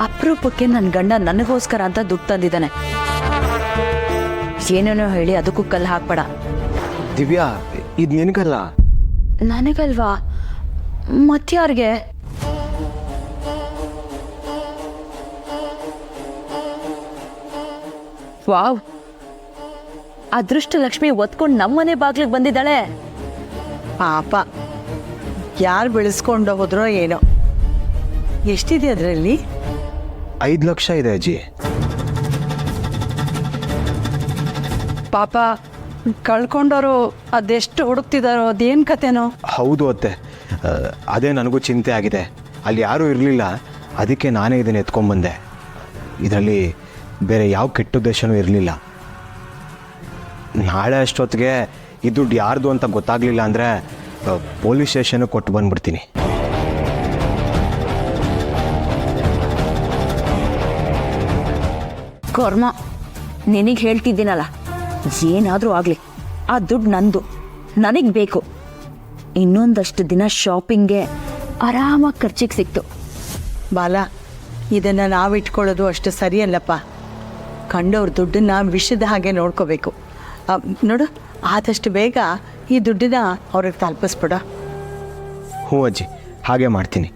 ಅಪರೂಪಕ್ಕೆ ನನ್ನ ಗಂಡ ನನಗೋಸ್ಕರ ಅಂತ ದುಡ್ಡು ತಂದಿದ್ದಾನೆ. ಏನೇನೋ ಹೇಳಿ ಅದಕ್ಕೂ ಕಲ್ಲು ಹಾಕ್ಬೇಡ. ದಿವ್ಯಾ, ಇದು ನಿನಗಲ್ಲ. ನನಗಲ್ವಾ? ಮತ್ಯಾರಿಗೆ? ವಾವ್, ಅದೃಷ್ಟ ಲಕ್ಷ್ಮಿ ಒತ್ಕೊಂಡು ನಮ್ಮನೆ ಬಾಗ್ಲಿಗೆ ಬಂದಿದ್ದಾಳೆ. ಪಾಪ, ಯಾರು ಬೆಳೆಸ್ಕೊಂಡು ಹೋದ್ರೋ ಏನೋ. ಎಷ್ಟಿದೆ ಅದರಲ್ಲಿ? 5 ಲಕ್ಷ ಇದೆ ಅಜ್ಜಿ. ಪಾಪ, ಕಳ್ಕೊಂಡವರು ಅದೆಷ್ಟು ಹುಡುಕ್ತಿದಾರೋ, ಅದೇನು ಕತೆನೋ. ಹೌದು ಅತ್ತೆ, ಅದೇ ನನಗೂ ಚಿಂತೆ ಆಗಿದೆ. ಅಲ್ಲಿ ಯಾರೂ ಇರಲಿಲ್ಲ, ಅದಕ್ಕೆ ನಾನೇ ಇದನ್ನು ಎತ್ಕೊಂಡ್ಬಂದೆ. ಇದರಲ್ಲಿ ಬೇರೆ ಯಾವ ಕೆಟ್ಟ ಉದ್ದೇಶನೂ ಇರಲಿಲ್ಲ. ನಾಳೆ ಅಷ್ಟೊತ್ತಿಗೆ ಈ ದುಡ್ಡು ಯಾರ್ದು ಅಂತ ಗೊತ್ತಾಗಲಿಲ್ಲ ಅಂದರೆ ಪೊಲೀಸ್ ಸ್ಟೇಷನ್ಗೆ ಕೊಟ್ಟು ಬಂದ್ಬಿಡ್ತೀನಿ. ಕರ್ಮ, ನಿನಗೆ ಹೇಳ್ತಿದ್ದೀನಲ್ಲ, ಏನಾದರೂ ಆಗಲಿ ಆ ದುಡ್ಡು ನಂದು, ನನಗೆ ಬೇಕು. ಇನ್ನೊಂದಷ್ಟು ದಿನ ಶಾಪಿಂಗ್ಗೆ ಆರಾಮಾಗಿ ಖರ್ಚಿಗೆ ಸಿಕ್ತು. ಬಾಲ, ಇದನ್ನು ನಾವು ಇಟ್ಕೊಳ್ಳೋದು ಅಷ್ಟು ಸರಿಯಲ್ಲಪ್ಪ. ಕಂಡವ್ರ ದುಡ್ಡನ್ನ ವಿಷದ ಹಾಗೆ ನೋಡ್ಕೋಬೇಕು. ನೋಡು, ಆದಷ್ಟು ಬೇಗ ಈ ದುಡ್ಡನ್ನ ಅವ್ರಿಗೆ ತಲುಪಿಸ್ಬಿಡ. ಹ್ಞೂ ಅಜ್ಜಿ, ಹಾಗೆ ಮಾಡ್ತೀನಿ.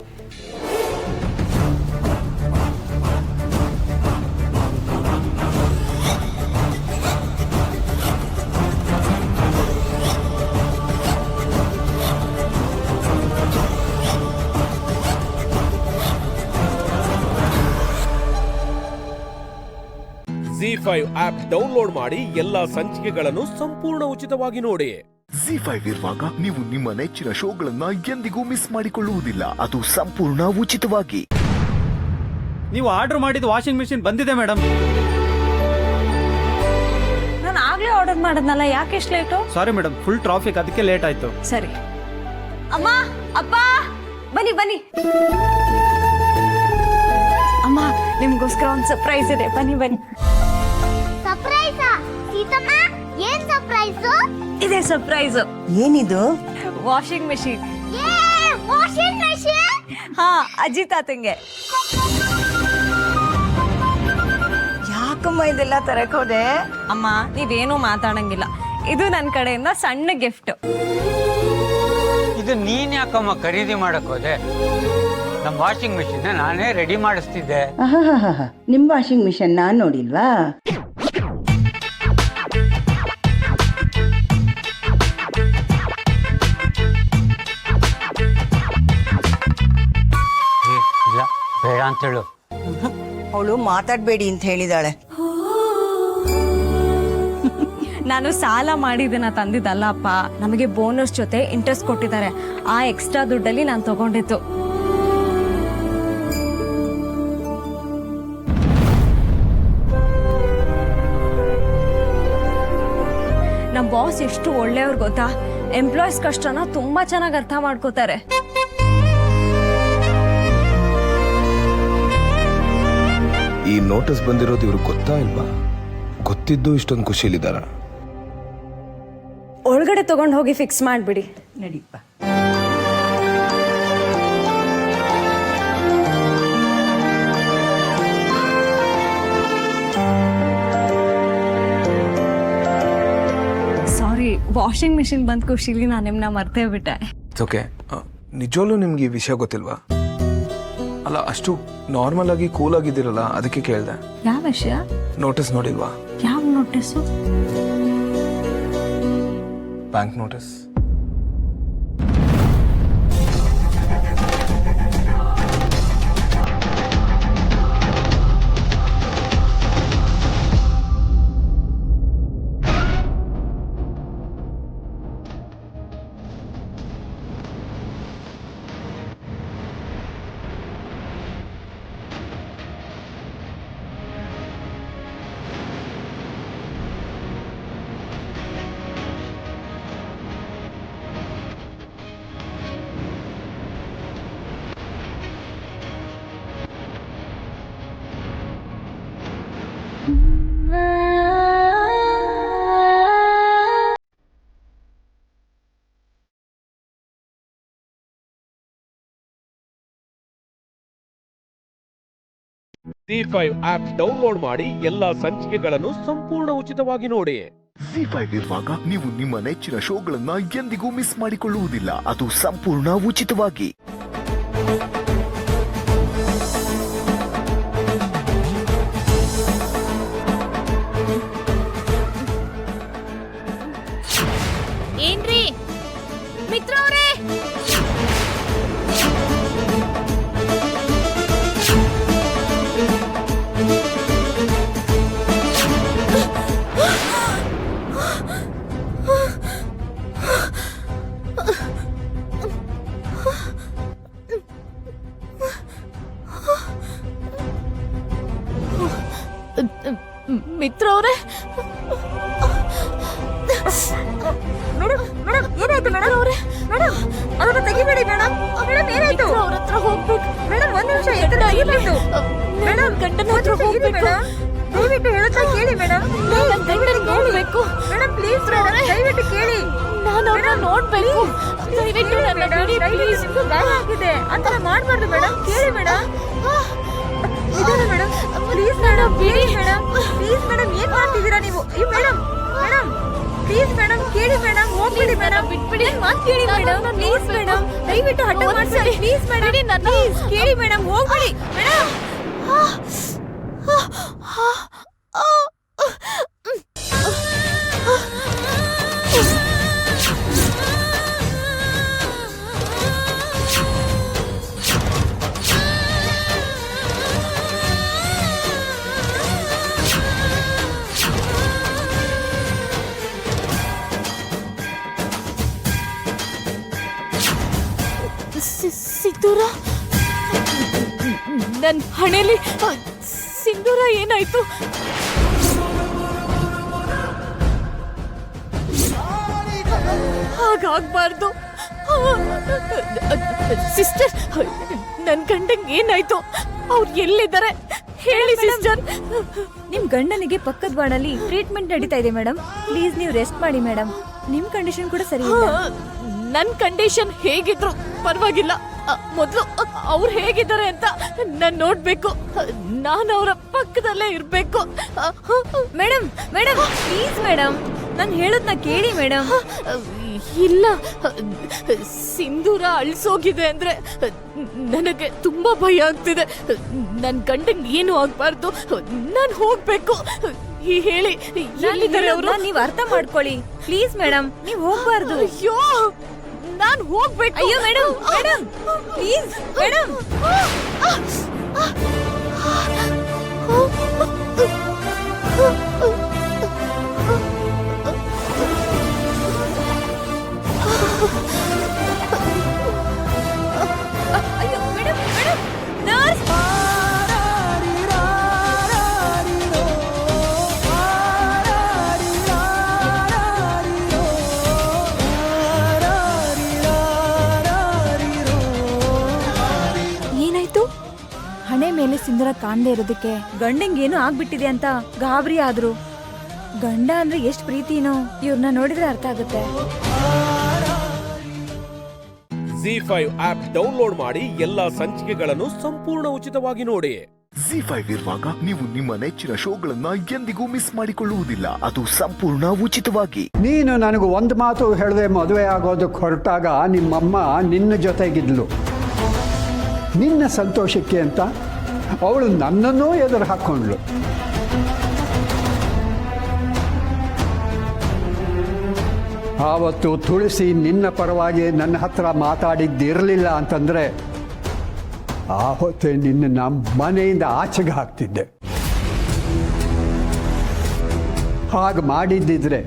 Z5 ಆಪ್ ಡೌನ್ಲೋಡ್ ಮಾಡಿ ಎಲ್ಲಾ ಸಂಚಿಕೆಗಳನ್ನು ಸಂಪೂರ್ಣ ಉಚಿತವಾಗಿ ನೋಡಿ. Z5 ಇರುವಾಗ ನೀವು ನಿಮ್ಮ ನೆಚ್ಚಿನ ಶೋಗಳನ್ನ ಎಂದಿಗೂ ಮಿಸ್ ಮಾಡಿಕೊಳ್ಳುವುದಿಲ್ಲ. ಅದು ಸಂಪೂರ್ಣ ಉಚಿತವಾಗಿ. ನೀವು ಆರ್ಡರ್ ಮಾಡಿದ ವಾಷಿಂಗ್ ಮಿಷಿನ್ ಬಂದಿದೆ ಮೇಡಮ್. ನಾನು ಆಗ್ಲೇ ಆರ್ಡರ್ ಮಾಡಿದ್ನಲ್ಲ, ಯಾಕೆ ಇಷ್ಟು late? Sorry madam, full traffic, ಅದಕ್ಕೆ ಲೇಟ್ ಆಯ್ತು. ಸರಿ. ಅಮ್ಮ, ಅಪ್ಪ, ಬನ್ನಿ ಬನ್ನಿ. ಅಮ್ಮ, ನಿಮ್ಗೋಸ್ಕರ ಒಂದು ಸರ್ಪ್ರೈಸ್ ಇದೆ, ಬನ್ನಿ ಬನ್ನಿ. ಇದೆ ಸರ್ಪ್ರೈಸ್. ಏನಿದು? Washing machine. ಹಾ, ಅಜ್ಜಿ ತಾತಂಗೆ. ಯಾಕಮ್ಮ ಇದೆಲ್ಲ ತರಕ್ ಹೋದೆ? ಅಮ್ಮ, ನೀವೇನು ಮಾತಾಡಂಗಿಲ್ಲ. ಇದು ನನ್ನ ಕಡೆಯಿಂದ ಸಣ್ಣ ಗಿಫ್ಟ್. ಇದು ನೀನ್ ಯಾಕಮ್ಮ ಖರೀದಿ ಮಾಡಕ್ ಹೋದೆ? ನಮ್ಮ ವಾಷಿಂಗ್ ಮಿಷಿನ್ ನಾನೇ ರೆಡಿ ಮಾಡಿಸ್ತಿದ್ದೆ. ನಿಮ್ಮ ವಾಷಿಂಗ್ ಮಿಷನ್ ನಾನು ನೋಡಿಲ್ವಾ? ಇಲ್ಲ, ಬೇಡ ಅಂತೇಳು. ಅವಳು ಮಾತಾಡಬೇಡಿ ಅಂತ ಹೇಳಿದಾಳೆ. ನಾನು ಸಾಲ ಮಾಡಿದ್ದನ್ನ ತಂದಿದ್ದಲ್ಲ ಅಪ್ಪ, ನಮಗೆ ಬೋನಸ್ ಜೊತೆ ಇಂಟ್ರೆಸ್ಟ್ ಕೊಟ್ಟಿದ್ದಾರೆ. ಆ ಎಕ್ಸ್ಟ್ರಾ ದುಡ್ಡಲ್ಲಿ ನಾನು ತಗೊಂಡಿದ್ದು. ನಮ್ಮ ಬಾಸ್ ಎಷ್ಟು ಒಳ್ಳೆಯವ್ರು ಗೊತ್ತಾ? ಎಂಪ್ಲಾಯೀಸ್ ಕಷ್ಟನ ತುಂಬಾ ಚೆನ್ನಾಗಿ ಅರ್ಥ ಮಾಡ್ಕೋತಾರೆ. ಈ ನೋಟಿಸ್ ಬಂದಿರೋದು ಇವ್ರಿಗೆ ಗೊತ್ತಾ ಇಲ್ವಾ? ಗೊತ್ತಿದ್ದು ಇಷ್ಟೊಂದು ಖುಷಿಲಿದ್ದಾರ. ಒಳಗಡೆ ತಗೊಂಡು ಹೋಗಿ ಫಿಕ್ಸ್ ಮಾಡಿಬಿಡಿ. ನಡೀಪ. ವಾಷಿಂಗ್ ಮಿಷಿನ್ ಬಂದ ಖುಷಿಲಿ ನಾನು ನಿಮ್ಮನ್ನ ಮರ್ತೇ ಬಿಟ್ಟೆ. ಓಕೆ, ನಿಜವಲ್ಲೂ ನಿಮ್ಗೆ ಈ ವಿಷಯ ಗೊತ್ತಿಲ್ವಾ? ಅಲ್ಲ, ಅಷ್ಟು ನಾರ್ಮಲ್ ಆಗಿ ಕೂಲ್ ಆಗಿದ್ದೀರಲ್ಲ, ಅದಕ್ಕೆ ಕೇಳಿದೆ. ಯಾವ ವಿಷಯ? ನೋಟಿಸ್ ನೋಡಿಲ್ವಾ? ಯಾವ notice? Bank notice. Z5 app download ಮಾಡಿ ಎಲ್ಲಾ ಸಂಚಿಕೆಗಳನ್ನು ಸಂಪೂರ್ಣ ಉಚಿತವಾಗಿ ನೋಡಿ. Z5 ಇರುವಾಗ ನೀವು ನಿಮ್ಮ ನೆಚ್ಚಿನ ಶೋಗಳನ್ನ ಎಂದಿಗೂ ಮಿಸ್ ಮಾಡಿಕೊಳ್ಳುವುದಿಲ್ಲ. ಅದು ಸಂಪೂರ್ಣ ಉಚಿತವಾಗಿ. ಏನ್ರಿ ಮಿತ್ರ ಅವರೇ, ಮಿತ್ರ ಅವರೇ, ಮೇಡಮ್ ಮೇಡಮ್ ಏನಾಯ್ತು ಮೇಡಮ್ ಅವರೇ? ಮೇಡಮ್ ಅದನ್ನ ತೆಗಿಬೇಡಿ ಮೇಡಮ್. ಮೇಡಮ್ ಏನಾಯ್ತು? ಅವ್ರ ಹತ್ರ ಹೋಗ್ಬೇಕು ಮೇಡಮ್. ಒಂದ್ ನಿಮಿಷ ಎದ್ದು ತೆಗಿಬೇಕು ಮೇಡಮ್. ಗಂಡನ ಹತ್ರ ಹೋಗ್ಬೇಕು ಮೇಡಮ್. ದಯವಿಟ್ಟು ಹೇಳುತ್ತಾ ಕೇಳಿ ಮೇಡಮ್. ನನ್ನ ಗಂಡನ ನೋಡ್ಬೇಕು ಮೇಡಮ್. ಪ್ಲೀಸ್ ಮೇಡಮ್, ದಯವಿಟ್ಟು ಕೇಳಿ. ನಾನು ಅವ್ರನ್ನ ನೋಡ್ಬೇಕು. ದಯವಿಟ್ಟು ನನ್ನ ಬಿಡಿ ಪ್ಲೀಸ್. ಗಾಯ ಆಗಿದೆ ಅಂತ ಮಾಡಬಾರ್ದು ಮೇಡಮ್. ಕೇಳಿ ಮೇಡಮ್. ಇದೇನು ಮೇಡಮ್? ಪ್ಲೀಸ್ ಮೇಡಮ್ ಬಿಡಿ ಮೇಡಮ್. ಪ್ಲೀಸ್ ಮೇಡಮ್, ಏನ್ ಮಾಡ್ತಿದ್ದೀರಾ ನೀವು? ಮೇಡಮ್ ಮೇಡಮ್ ಪ್ಲೀಸ್ ಮೇಡಮ್ ಕೇಳಿ ಮೇಡಮ್. ಹೋಗ್ಬಿಡಿ ಮೇಡಮ್, ಬಿಟ್ಬಿಡಿ. ಮಾತು ಕೇಳಿ ಮೇಡಮ್. ಪ್ಲೀಸ್ ಮೇಡಮ್, ದಯವಿಟ್ಟು ಹಠ ಮಾಡ್ಬೇಡಿ. ಪ್ಲೀಸ್ ಮೇಡಮ್, ಪ್ಲೀಸ್ ಕೇಳಿ ಮೇಡಮ್. ಹೋಗ್ಬಿಡಿ ಮೇಡಮ್. ಸಿಂಧೂರ, ನನ್ನ ಹಣೆಯಲ್ಲಿ ಸಿಂಧೂರ ಏನಾಯ್ತು? ಹಾಗಾಗ್ಬಾರ್ದು ಸಿಸ್ಟರ್. ನನ್ನ ಗಂಡಂಗೆ ಏನಾಯ್ತು? ಅವ್ರು ಎಲ್ಲಿದ್ದಾರೆ ಹೇಳಿ ಸಿಸ್ಟರ್. ನಿಮ್ ಗಂಡನಿಗೆ ಪಕ್ಕದ ವಾರ್ಡಲ್ಲಿ ಟ್ರೀಟ್ಮೆಂಟ್ ನಡೀತಾ ಇದೆ ಮೇಡಮ್. ಪ್ಲೀಸ್ ನೀವು ರೆಸ್ಟ್ ಮಾಡಿ ಮೇಡಮ್. ನಿಮ್ ಕಂಡೀಷನ್ ಕೂಡ ಸರಿ ಇಲ್ಲ. ನನ್ನ ಕಂಡೀಷನ್ ಹೇಗಿದ್ರು ಪರವಾಗಿಲ್ಲ. ಮೊದಲು ಅವ್ರು ಹೇಗಿದ್ದಾರೆ ಅಂತ ನಾನು ನೋಡ್ಬೇಕು. ನಾನು ಅವರ ಪಕ್ಕದಲ್ಲೇ ಇರ್ಬೇಕು. ಮೇಡಮ್ ಮೇಡಮ್ ಪ್ಲೀಸ್ ಮೇಡಮ್, ನಾನು ಹೇಳೋದ್ನ ಕೇಳಿ ಮೇಡಮ್. ಇಲ್ಲ, ಸಿಂಧೂರ ಅಳ್ಸೋಗಿದೆ ಅಂದ್ರೆ ನನಗೆ ತುಂಬಾ ಭಯ ಆಗ್ತಿದೆ. ನನ್ನ ಗಂಡಂಗೆ ಏನು ಆಗ್ಬಾರ್ದು. ನಾನು ಹೋಗ್ಬೇಕು. ಹೇಳಿ ಎಲ್ಲಿದ್ದಾರೆ ಅವರು? ನೀವು ಅರ್ಥ ಮಾಡ್ಕೊಳ್ಳಿ ಪ್ಲೀಸ್ ಮೇಡಮ್. ನೀವು ಹೋಗ್ಬಾರ್ದು. ಅಯ್ಯೋ, ನಾನು ಹೋಗ್ಬೇಕು. ಅಯ್ಯೋ ಮೇಡಮ್ ಮೇಡಮ್ ಪ್ಲೀಸ್ ಮೇಡಮ್. ಅಯ್ಯೋ ಮೇಡಮ್ ಮೇಡಮ್, ನರ್ಸ್. ಏನಾಯ್ತು? ಹಣೆ ಮೇಲೆ ಸಿಂಧೂರ ಕಾಣದೇ ಇರೋದಕ್ಕೆ ಗಂಡಂಗೇನು ಆಗ್ಬಿಟ್ಟಿದೆ ಅಂತ ಗಾಬರಿ ಆದ್ರು. ಗಂಡ ಅಂದ್ರೆ ಎಷ್ಟು ಪ್ರೀತಿನೋ ಇವ್ರನ್ನ ನೋಡಿದ್ರೆ ಅರ್ಥ ಆಗುತ್ತೆ. Z5 ಆಪ್ ಡೌನ್ಲೋಡ್ ಮಾಡಿ ಎಲ್ಲಾ ಸಂಚಿಕೆಗಳನ್ನು ಸಂಪೂರ್ಣ ಉಚಿತವಾಗಿ ನೋಡಿ. Z5 ಇರುವಾಗ ನೀವು ನಿಮ್ಮ ನೆಚ್ಚಿನ ಶೋಗಳನ್ನ ಎಂದಿಗೂ ಮಿಸ್ ಮಾಡಿಕೊಳ್ಳುವುದಿಲ್ಲ. ಅದು ಸಂಪೂರ್ಣ ಉಚಿತವಾಗಿ. ನೀನು ನನಗೆ ಒಂದು ಮಾತು ಹೇಳದೆ ಮದುವೆ ಆಗೋದಕ್ಕೆ ಹೊರಟಾಗ ನಿಮ್ಮಮ್ಮ ನಿನ್ನ ಜೊತೆಗಿದ್ಲು. ನಿನ್ನ ಸಂತೋಷಕ್ಕೆ ಅಂತ ಅವಳು ನನ್ನನ್ನೂ ಎದುರು ಹಾಕ್ಕೊಂಡ್ಳು. ಆವತ್ತು ತುಳಸಿ ನಿನ್ನ ಪರವಾಗಿ ನನ್ನ ಹತ್ರ ಮಾತಾಡಿದ್ದಿರಲಿಲ್ಲ ಅಂತಂದರೆ ಆವತ್ತೇ ನಿನ್ನ ಮನೆಯಿಂದ ಆಚೆಗೆ ಹಾಕ್ತಿದ್ದೆ. ಹಾಗೆ ಮಾಡಿದ್ದಿದ್ರೆ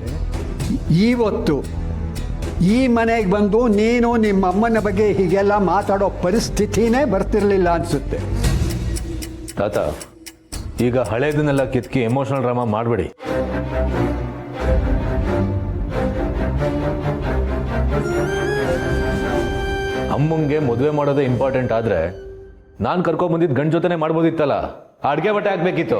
ಇವತ್ತು ಈ ಮನೆಗೆ ಬಂದು ನೀನು ನಿಮ್ಮಮ್ಮನ ಬಗ್ಗೆ ಹೀಗೆಲ್ಲ ಮಾತಾಡೋ ಪರಿಸ್ಥಿತಿನೇ ಬರ್ತಿರ್ಲಿಲ್ಲ ಅನಿಸುತ್ತೆ. ತಾತ, ಈಗ ಹಳೇದನ್ನೆಲ್ಲ ಕಿತ್ಕಿ ಎಮೋಷನಲ್ ಡ್ರಾಮಾ ಮಾಡಬೇಡಿ. ಅಮ್ಮಂಗೆ ಮದುವೆ ಮಾಡೋದೇ ಇಂಪಾರ್ಟೆಂಟ್ ಆದ್ರೆ ನಾನು ಕರ್ಕೊಂಡ್ಬಂದಿದ್ದು ಗಂಡ ಜೊತೆನೆ ಮಾಡ್ಬೋದಿತ್ತಲ್ಲ. ಅಡ್ಗೆ ಬಟ್ಟೆ ಹಾಕ್ಬೇಕಿತ್ತು.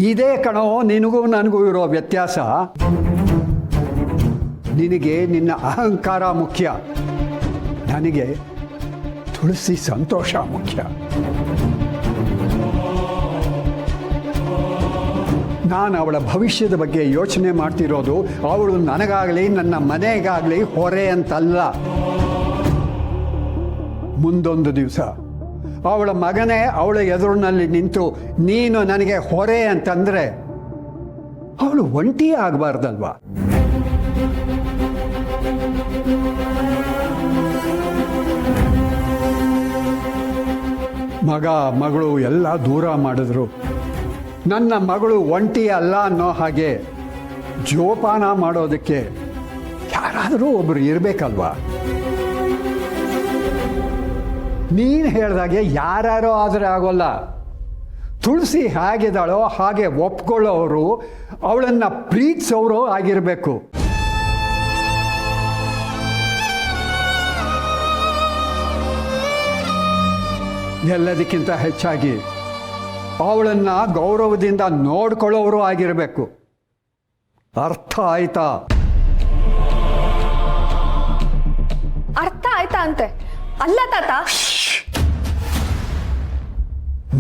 ಇದೇ ಕಣೋ ನಿನಗೂ ನನಗೂ ಇರೋ ವ್ಯತ್ಯಾಸ. ನಿನಗೆ ನಿನ್ನ ಅಹಂಕಾರ ಮುಖ್ಯ, ನನಗೆ ತುಳಸಿ ಸಂತೋಷ ಮುಖ್ಯ. ನಾನು ಅವಳ ಭವಿಷ್ಯದ ಬಗ್ಗೆ ಯೋಚನೆ ಮಾಡ್ತಿರೋದು ಅವಳು ನನಗಾಗಲಿ ನನ್ನ ಮನೆಗಾಗಲಿ ಹೊರೆ ಅಂತಲ್ಲ. ಮುಂದೊಂದು ದಿವಸ ಅವಳ ಮಗನೇ ಅವಳ ಎದುರಿನಲ್ಲಿ ನಿಂತು ನೀನು ನನಗೆ ಹೊರೆ ಅಂತಂದರೆ ಅವಳು ಒಂಟಿ ಆಗಬಾರ್ದಲ್ವಾ? ಮಗ ಮಗಳು ಎಲ್ಲ ದೂರ ಮಾಡಿದ್ರು. ನನ್ನ ಮಗಳು ಒಂಟಿ ಅಲ್ಲ ಅನ್ನೋ ಹಾಗೆ ಜೋಪಾನ ಮಾಡೋದಕ್ಕೆ ಯಾರಾದರೂ ಒಬ್ಬರು ಇರಬೇಕಲ್ವಾ? ನೀನು ಹೇಳ್ದಾಗೆ ಯಾರ್ಯಾರೋ ಆದರೆ ಆಗೋಲ್ಲ. ತುಳಸಿ ಹೇಗಿದ್ದಾಳೋ ಹಾಗೆ ಒಪ್ಕೊಳ್ಳೋರು, ಅವಳನ್ನು ಪ್ರೀತಿಸೋರು ಆಗಿರಬೇಕು. ಎಲ್ಲದಕ್ಕಿಂತ ಹೆಚ್ಚಾಗಿ ಅವಳನ್ನು ಗೌರವದಿಂದ ನೋಡ್ಕೊಳ್ಳೋರು ಆಗಿರಬೇಕು. ಅರ್ಥ ಆಯ್ತಾ? ಅರ್ಥ ಆಯ್ತಾ ಅಂತೆ ಅಲ್ಲ ತಾತ.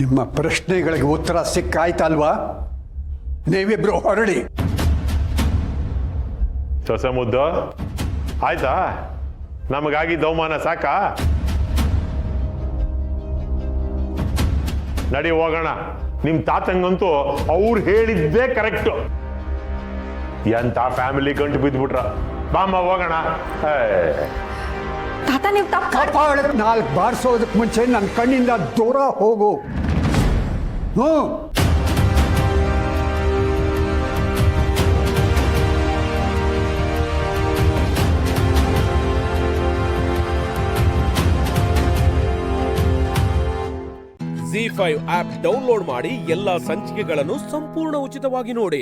ನಿಮ್ಮ ಪ್ರಶ್ನೆಗಳಿಗೆ ಉತ್ತರ ಸಿಕ್ಕಾಯ್ತಲ್ವಾ? ನೀವಿಬ್ರು ಹೊರಡಿ. ಸೊಸೆ ಮುದ್ದು ಆಯ್ತಾ? ನಮಗಾಗಿದ್ದ ಅವಮಾನ ಸಾಕಾ? ನಡಿ ಹೋಗೋಣ. ನಿಮ್ ತಾತಂಗಂತೂ ಅವ್ರು ಹೇಳಿದ್ದೇ ಕರೆಕ್ಟ್. ಎಂತ ಫ್ಯಾಮಿಲಿ ಗಂಟು ಬಿದ್ಬಿಟ್ರ. ಬಾಮ್ಮ ಹೋಗೋಣ. ತಾತ ನೀವು ಕಪಾಳಕ್ಕೆ 4 ಬಾರಿಸೋದಕ್ಕೆ ಮುಂಚೆ ನನ್ನ ಕಣ್ಣಿಂದ ದೂರ ಹೋಗು. Z5 ಆಪ್ ಡೌನ್ಲೋಡ್ ಮಾಡಿ ಎಲ್ಲಾ ಸಂಚಿಕೆಗಳನ್ನು ಸಂಪೂರ್ಣ ಉಚಿತವಾಗಿ ನೋಡಿ.